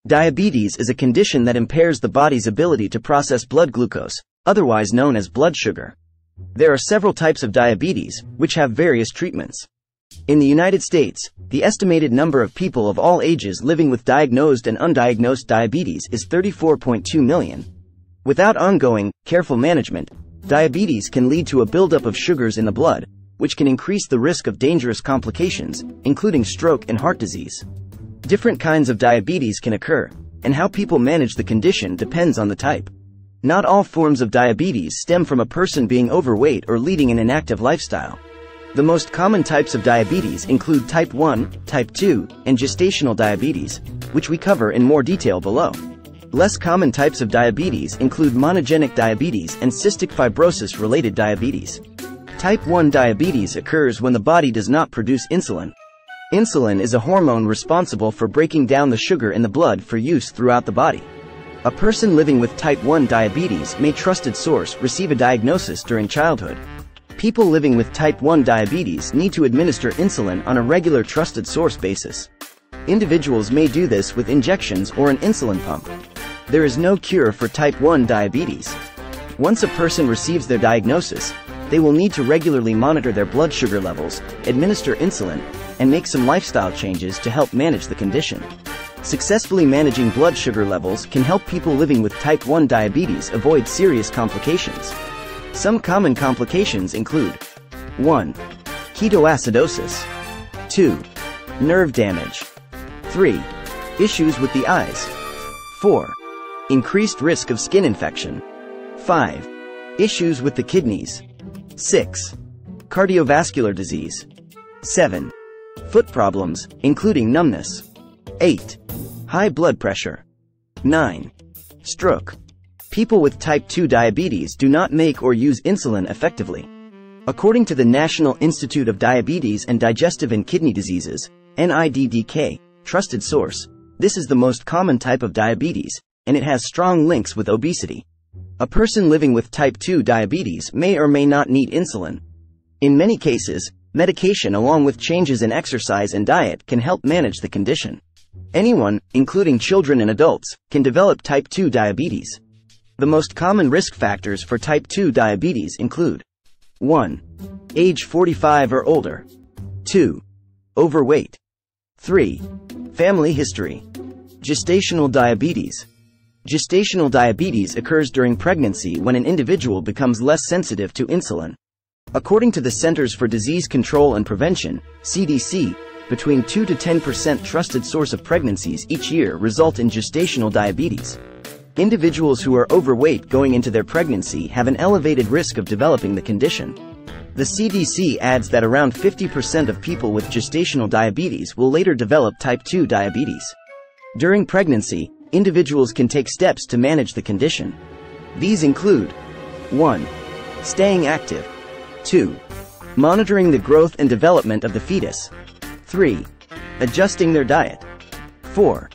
Diabetes is a condition that impairs the body's ability to process blood glucose, otherwise known as blood sugar. There are several types of diabetes, which have various treatments. In the United States, the estimated number of people of all ages living with diagnosed and undiagnosed diabetes is 34.2 million. Without ongoing, careful management, diabetes can lead to a buildup of sugars in the blood, which can increase the risk of dangerous complications, including stroke and heart disease. Different kinds of diabetes can occur, and how people manage the condition depends on the type. Not all forms of diabetes stem from a person being overweight or leading an inactive lifestyle. The most common types of diabetes include type 1, type 2, and gestational diabetes, which we cover in more detail below. Less common types of diabetes include monogenic diabetes and cystic fibrosis-related diabetes. Type 1 diabetes occurs when the body does not produce insulin. Insulin is a hormone responsible for breaking down the sugar in the blood for use throughout the body. A person living with type 1 diabetes may trusted source receive a diagnosis during childhood. People living with type 1 diabetes need to administer insulin on a regular trusted source basis. Individuals may do this with injections or an insulin pump. There is no cure for type 1 diabetes. Once a person receives their diagnosis, they will need to regularly monitor their blood sugar levels, administer insulin, and make some lifestyle changes to help manage the condition. Successfully managing blood sugar levels can help people living with type 1 diabetes avoid serious complications. Some common complications include 1. Ketoacidosis. 2. Nerve damage. 3. Issues with the eyes. 4. Increased risk of skin infection. 5. Issues with the kidneys. 6. Cardiovascular disease. 7. Foot problems, including numbness. 8. High blood pressure. 9. Stroke. People with type 2 diabetes do not make or use insulin effectively. According to the National Institute of Diabetes and Digestive and Kidney Diseases, NIDDK, trusted source, this is the most common type of diabetes, and it has strong links with obesity. A person living with type 2 diabetes may or may not need insulin. In many cases, medication along with changes in exercise and diet can help manage the condition. Anyone, including children and adults, can develop type 2 diabetes. The most common risk factors for type 2 diabetes include 1. Age 45 or older. 2. Overweight. 3. Family history. Gestational diabetes. Gestational diabetes occurs during pregnancy when an individual becomes less sensitive to insulin. According to the Centers for Disease Control and Prevention, CDC, between 2 to 10% trusted source of pregnancies each year result in gestational diabetes. Individuals who are overweight going into their pregnancy have an elevated risk of developing the condition. The CDC adds that around 50% of people with gestational diabetes will later develop type 2 diabetes. During pregnancy, individuals can take steps to manage the condition. These include 1. Staying active. 2. Monitoring the growth and development of the fetus. 3. Adjusting their diet. 4.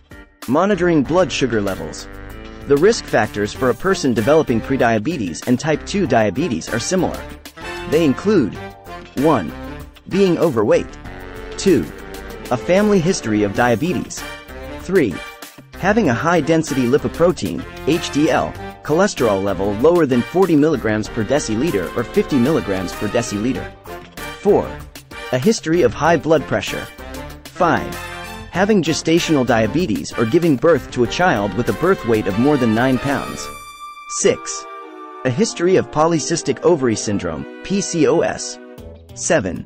Monitoring blood sugar levels. The risk factors for a person developing prediabetes and type 2 diabetes are similar. They include 1. Being overweight. 2. A family history of diabetes. 3. Having a high-density lipoprotein, HDL, cholesterol level lower than 40 mg per deciliter or 50 mg per deciliter. 4. A history of high blood pressure. 5. Having gestational diabetes or giving birth to a child with a birth weight of more than 9 pounds. 6. A history of polycystic ovary syndrome, PCOS. 7.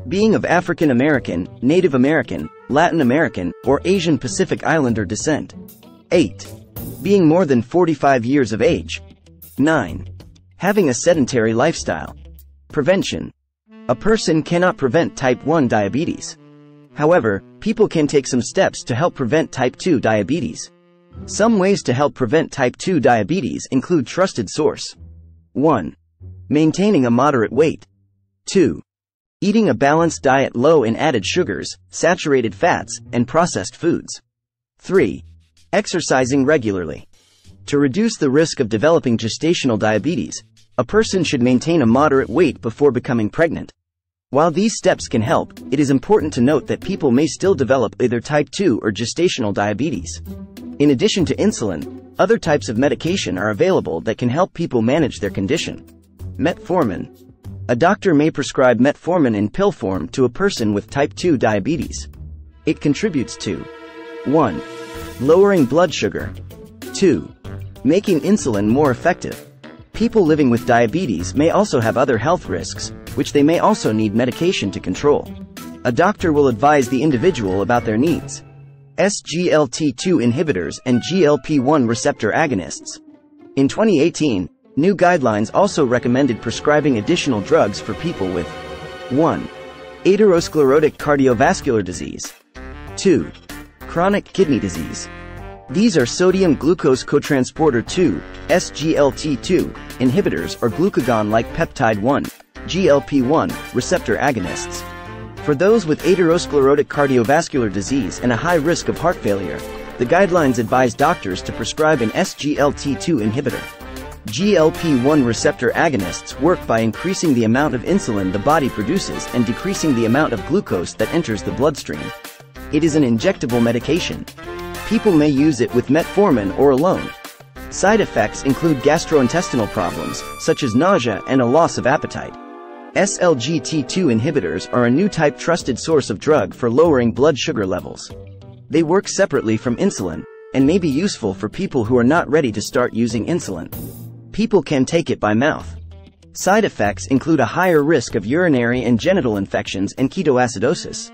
Being of African American, Native American, Latin American, or Asian Pacific Islander descent. 8. Being more than 45 years of age. 9. Having a sedentary lifestyle. Prevention. A person cannot prevent type 1 diabetes. However, people can take some steps to help prevent type 2 diabetes. Some ways to help prevent type 2 diabetes include trusted source. 1. Maintaining a moderate weight. 2. Eating a balanced diet low in added sugars, saturated fats, and processed foods. 3. Exercising regularly. To reduce the risk of developing gestational diabetes, a person should maintain a moderate weight before becoming pregnant. While these steps can help, it is important to note that people may still develop either type 2 or gestational diabetes. In addition to insulin, other types of medication are available that can help people manage their condition. Metformin. A doctor may prescribe metformin in pill form to a person with type 2 diabetes. It contributes to 1. Lowering blood sugar. 2. Making insulin more effective. People living with diabetes may also have other health risks, which they may also need medication to control. A doctor will advise the individual about their needs. SGLT2 inhibitors and GLP-1 receptor agonists. In 2018, new guidelines also recommended prescribing additional drugs for people with 1. Atherosclerotic cardiovascular disease. 2. Chronic kidney disease. These are sodium glucose cotransporter 2, SGLT2, inhibitors or glucagon-like peptide 1, GLP-1, receptor agonists. For those with atherosclerotic cardiovascular disease and a high risk of heart failure, the guidelines advise doctors to prescribe an SGLT2 inhibitor. GLP-1 receptor agonists work by increasing the amount of insulin the body produces and decreasing the amount of glucose that enters the bloodstream. It is an injectable medication. People may use it with metformin or alone. Side effects include gastrointestinal problems, such as nausea and a loss of appetite. SGLT2 inhibitors are a new type trusted source of drug for lowering blood sugar levels. They work separately from insulin, and may be useful for people who are not ready to start using insulin. People can take it by mouth. Side effects include a higher risk of urinary and genital infections and ketoacidosis.